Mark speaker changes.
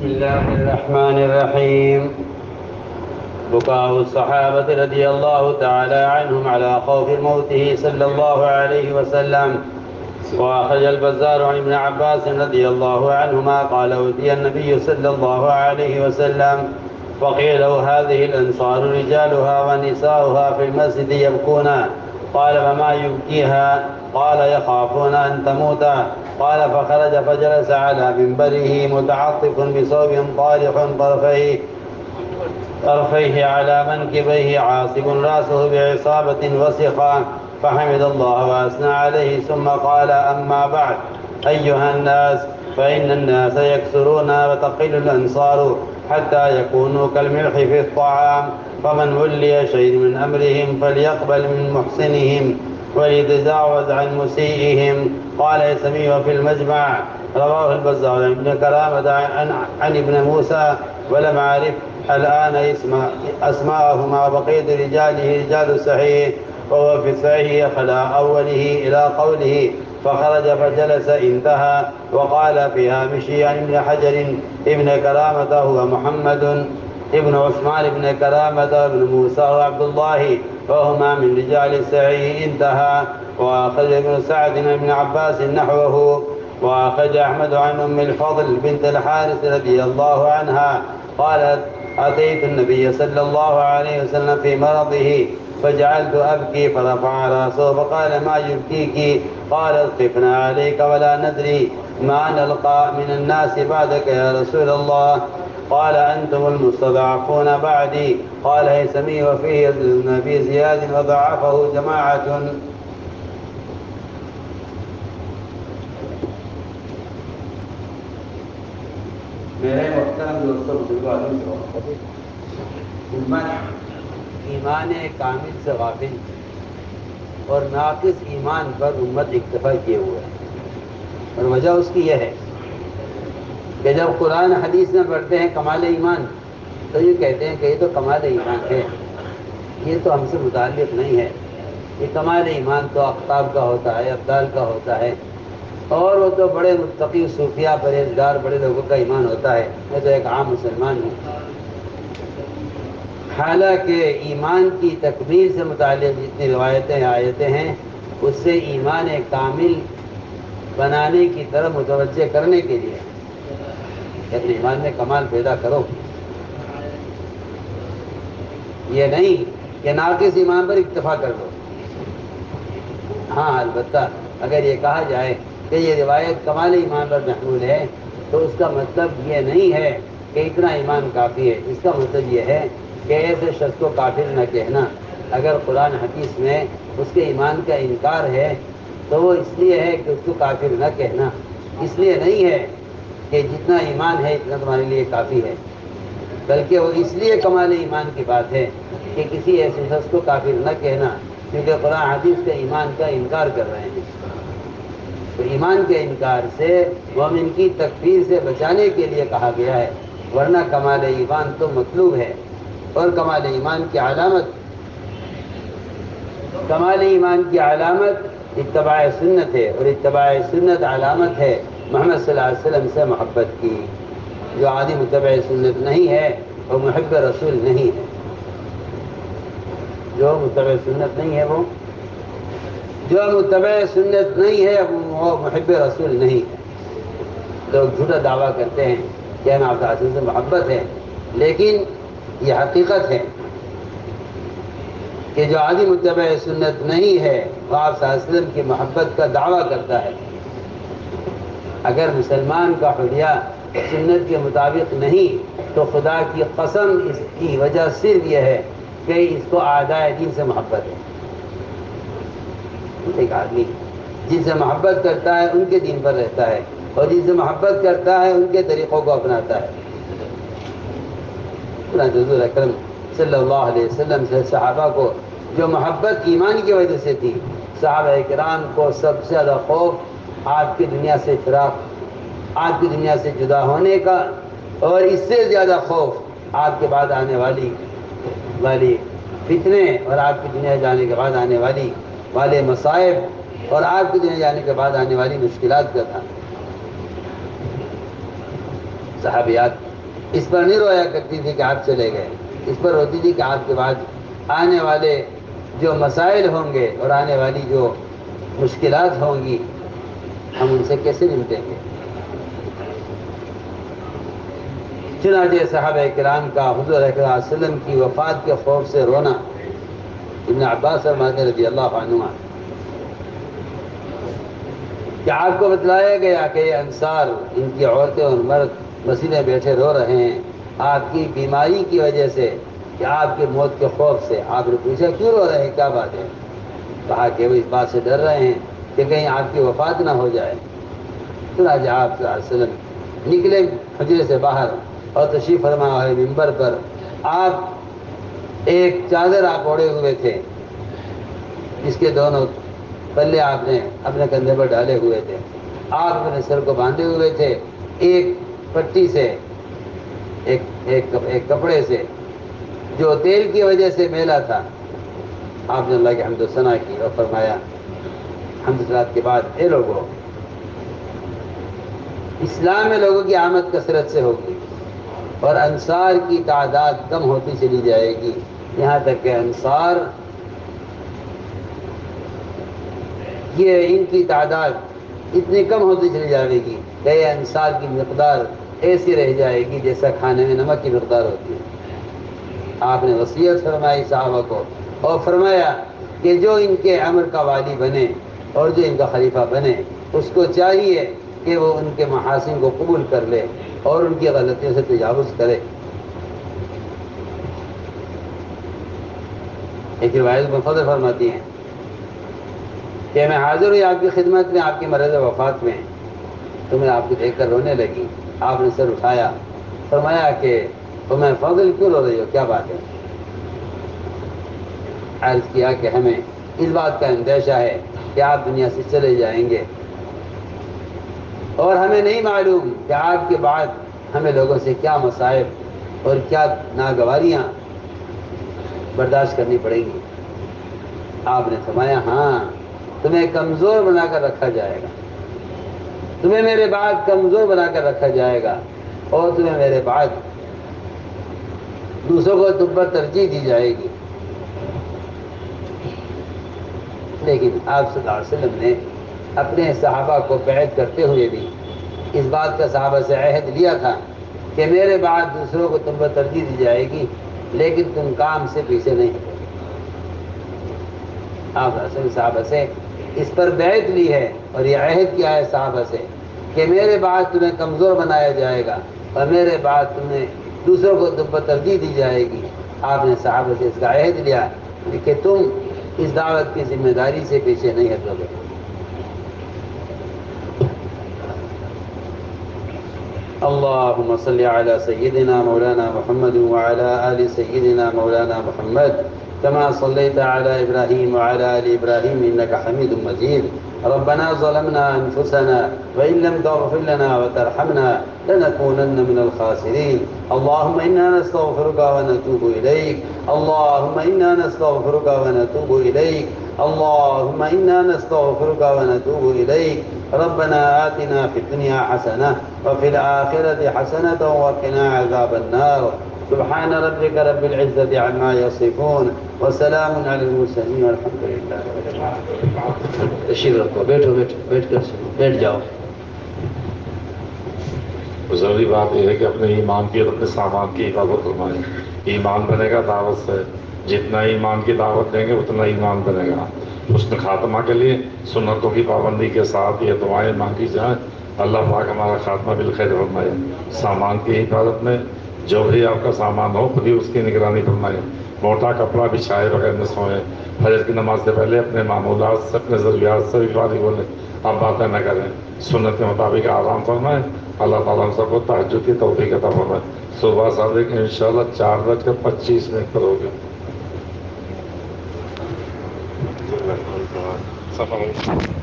Speaker 1: الله الرحمن الرحيم. بكاء الصحابة رضي الله تعالى عنهم على خوف موته صلى الله عليه وسلم. وأخرج البزار عن ابن عباس رضي الله عنهما قال: أوتي النبي صلى الله عليه وسلم فقيل له: هذه الأنصار رجالها ونساؤها في المسجد يبكون. قال: فما يبكيها؟ قال: يخافون أن تموت. قال: فخرج فجلس على منبره متعطف بثوب طارح طرفيه على منكبيه عاصب رأسه بعصابة وسخة، فحمد الله وأثنى عليه ثم قال: أما بعد، أيها الناس، فإن الناس يكثرون وتقل الأنصار حتى يكونوا كالملح في الطعام، فمن ولي شيء من أمرهم فليقبل من محسنهم وليتجاوز عن مسيئهم. قال الهيثمي في المجمع: رواه البزار عن ابن كرامة عن ابن موسى، ولم أعرف الآن أسماءهما، وبقية رجاله رجال الصحيح، وهو في الصحيح خلا أوله إلى قوله: فخرج فجلس انتهى. وقال في هامشه عن ابن حجر: ابن كرامة هو محمد ابن عثمان بن كرامة بن موسى وعبد الله، وهما من رجال الصحيح انتهى. وأخرج ابن سعد عن ابن عباس نحوه. وأخرج أحمد عن أم الفضل بنت الحارث رضي الله عنها قالت: أتيت النبي صلى الله عليه وسلم في مرضه فجعلت أبكي، فرفع رأسه فقال: ما يبكيك؟ قالت: خفنا عليك ولا ندري ما نلقى من الناس بعدك يا رسول الله. قال: أنتم المستضعفون بعدي. قال الهيثمي: وفيه ابن أبي زياد وضعفه جماعة. میرے محترم دوستوں، بزرگوں، امت ایمان کامل سے غافل اور ناقص ایمان پر امت اکتفا کیے ہوئے ہے، اور وجہ اس کی یہ ہے کہ جب قرآن حدیث میں پڑھتے ہیں کمال ایمان تو یہ کہتے ہیں کہ یہ تو کمال ایمان ہے، یہ تو ہم سے متعلق نہیں ہے، یہ کمال ایمان تو اقطاب کا ہوتا ہے، ابدال کا ہوتا ہے، اور وہ تو بڑے متقی صوفیہ پرہیزگار بڑے لوگوں کا ایمان ہوتا ہے، میں تو ایک عام مسلمان ہوں۔ حالانکہ ایمان کی تکمیل سے متعلق جتنی روایتیں آیتیں ہیں اس سے ایمان کامل بنانے کی طرف متوجہ کرنے کے لیے کہ اپنے ایمان میں کمال پیدا کرو، یہ نہیں کہ ناقص ایمان پر اکتفا کر دو۔ ہاں، البتہ اگر یہ کہا جائے کہ یہ روایت کمال ایمان پر محمول ہے تو اس کا مطلب یہ نہیں ہے کہ اتنا ایمان کافی ہے، اس کا مطلب یہ ہے کہ ایسے شخص کو کافر نہ کہنا۔ اگر قرآن حدیث میں اس کے ایمان کا انکار ہے تو وہ اس لیے ہے کہ اس کو کافر نہ کہنا، اس لیے نہیں ہے کہ جتنا ایمان ہے اتنا تمہارے لیے کافی ہے، بلکہ وہ اس لیے کمال ایمان کی بات ہے کہ کسی ایسے شخص کو کافر نہ کہنا کیونکہ قرآن حدیث کے ایمان کا انکار کر رہے ہیں۔ تو ایمان کے انکار سے مومن کی تکفیر سے بچانے کے لیے کہا گیا ہے، ورنہ کمال ایمان تو مطلوب ہے، اور کمال ایمان کی علامت اتباع سنت ہے، اور اتباع سنت علامت ہے محمد صلی اللہ علیہ وسلم سے محبت کی۔ جو عادی متبع سنت نہیں ہے وہ محب رسول نہیں ہے، جو متبع سنت نہیں ہے وہ محب رسول نہیں ہے۔ لوگ جھوٹا دعویٰ کرتے ہیں کہ ہمیں آپ رسول سے محبت ہے، لیکن یہ حقیقت ہے کہ جو عادی متبع سنت نہیں ہے وہ آپ صلی اللہ علیہ وسلم کی محبت کا دعویٰ کرتا ہے۔ اگر مسلمان کا حلیہ سنت کے مطابق نہیں تو خدا کی قسم اس کی وجہ صرف یہ ہے کہ اس کو اعدائے دین سے محبت ہے۔ ایک آدمی جن سے محبت کرتا ہے ان کے دین پر رہتا ہے، اور جن سے محبت کرتا ہے ان کے طریقوں کو اپناتا ہے۔ حضور اکرم صلی اللہ علیہ وسلم سے صحابہ کو جو محبت ایمان کی وجہ سے تھی، صحابہ کرام کو سب سے زیادہ خوف آپ کی دنیا سے فراق، آپ کی دنیا سے جدا ہونے کا، اور اس سے زیادہ خوف آپ کے بعد آنے والی فتنے، اور آپ کی دنیا جانے کے بعد آنے والے مصائب، اور آپ کی دنیا جانے کے بعد آنے والی مشکلات کا تھا۔ صحابیات اس پر نہیں رویا کرتی تھی کہ آپ چلے گئے، اس پر روتی تھی کہ آپ کے بعد آنے والے جو مسائل ہوں گے اور آنے والی جو مشکلات ہوں گی ہم ان سے کیسے نمٹیں گے۔ چنانچہ صحابہ کرام کا حضور صلی اللہ علیہ وسلم کی وفات کے خوف سے رونا، ابن عباس فرماتے رضی اللہ عنہما کہ آپ کو بتلایا گیا کہ یہ انصار، ان کی عورتیں اور مرد مسجد میں بیٹھے رو رہے ہیں آپ کی بیماری کی وجہ سے، کہ آپ کی موت کے خوف سے۔ آپ نے پوچھا کیوں رو رہے ہیں، کیا بات ہے؟ کہا کہ وہ اس بات سے ڈر رہے ہیں کہ کہیں آپ کی وفات نہ ہو جائے۔ چنانچہ آپ صلی اللہ علیہ وسلم نکلے حجرے سے باہر اور تشریف فرما ہوئے ممبر پر۔ آپ ایک چادر آپ اوڑے ہوئے تھے جس کے دونوں پلے آپ نے اپنے کندھے پر ڈالے ہوئے تھے، آپ اپنے سر کو باندھے ہوئے تھے ایک پٹی سے، ایک کپڑے سے جو تیل کی وجہ سے میلا تھا۔ آپ نے اللہ کی حمد و ثنا کی اور فرمایا حمد صلات کے بعد، اے لوگوں، اسلام میں لوگوں کی آمد کثرت سے ہوگی اور انصار کی تعداد کم ہوتی چلی جائے گی، یہاں تک کہ انصار یہ ان کی تعداد اتنی کم ہوتی چلی جائے گی کہ یہ انصار کی مقدار ایسی رہ جائے گی جیسا کھانے میں نمک کی مقدار ہوتی ہے۔ آپ نے وصیت فرمائی صحابہ کو اور فرمایا کہ جو ان کے امر کا والی بنے اور جو ان کا خلیفہ بنے، اس کو چاہیے کہ وہ ان کے محاسن کو قبول کر لے اور ان کی غلطیوں سے تجاوز کرے۔ ایک روایت میں فضل فرماتی ہیں کہ میں حاضر ہوئی آپ کی خدمت میں آپ کی مرض وفات میں، تو میں آپ کو دیکھ کر رونے لگی۔ آپ نے سر اٹھایا، فرمایا کہ تمہیں فضل کیوں رو رہی ہو، کیا بات ہے؟ عرض کیا کہ ہمیں اس بات کا اندیشہ ہے کہ آپ دنیا سے چلے جائیں گے اور ہمیں نہیں معلوم کہ آپ کے بعد ہمیں لوگوں سے کیا مصائب اور کیا ناگواریاں برداشت کرنی پڑیں گی۔ آپ نے فرمایا ہاں، تمہیں کمزور بنا کر رکھا جائے گا، تمہیں میرے بعد کمزور بنا کر رکھا جائے گا اور تمہیں میرے بعد دوسروں کو تم پر ترجیح دی جائے گی۔ لیکن آپ صلی اللہ علیہ وسلم نے اپنے صحابہ کو بیعت کرتے ہوئے بھی اس بات کا صحابہ سے عہد لیا تھا کہ میرے بعد دوسروں کو تم پر ترجیح دی جائے گی، لیکن تم کام سے پیچھے نہیں ہٹو۔ آپ صحابہ سے اس پر بیعت لی ہے اور یہ عہد کیا ہے صحابہ سے کہ میرے بعد تمہیں کمزور بنایا جائے گا اور میرے بعد تمہیں دوسروں کو تم پر ترجیح دی جائے گی۔ آپ نے صحابہ سے اس کا عہد لیا کہ تم اس دعوت کی ذمہ داری سے پیچھے نہیں ہٹو گے۔ اللهم صل على سيدنا مولانا محمد وعلى آل سيدنا مولانا محمد كما صليت على إبراهيم وعلى آل إبراهيم إنك حميد مجيد۔ ربنا ظلمنا أنفسنا وإن لم تغفر لنا وترحمنا لنكونن من الخاسرين۔ اللهم إنا نستغفرك ونتوب إليك، اللهم إنا نستغفرك ونتوب إليك، اللهم إنا نستغفرك ونتوب إليك۔ ربنا آتنا في الدنيا حسنة وفي الآخرة حسنة وقنا عذاب النار۔ سبحان ربك رب العزة عما يصفون وسلام على المرسلين والحمد لله رب العالمين۔ تشریف رکھو، بیٹھو بیٹھ کر بیٹھ جاؤ۔
Speaker 2: ضروری بات یہ ہے کہ اپنے ایمان کی اور اپنے سامان کی حفاظت فرمائیں۔ ایمان بنے گا دعوت سے، جتنا ایمان کی دعوت دیں گے اتنا ایمان بنے گا۔ حسن خاتمہ کے لیے سنتوں کی پابندی کے ساتھ یہ دعائیں مانگی جائیں، اللہ پاک ہمارا خاتمہ بالخیر فرمائے۔ سامان کی حفاظت میں جو بھی آپ کا سامان ہو خود ہی اس کی نگرانی فرمائے۔ موٹا کپڑا بچھائے بغیر نہ سوئیں۔ فجر کی نماز سے پہلے اپنے معمولات سے، اپنے ضروریات سے بھی فارغ ہو لیں، آپ باتیں نہ کریں، سنت کے مطابق آرام فرمائیں۔ اللہ تعالیٰ ہم سب کو تہجد کی توفیق عطا فرمائے۔ صبح صادق انشاءاللہ 4:25 پر ہوگی۔ صفحہ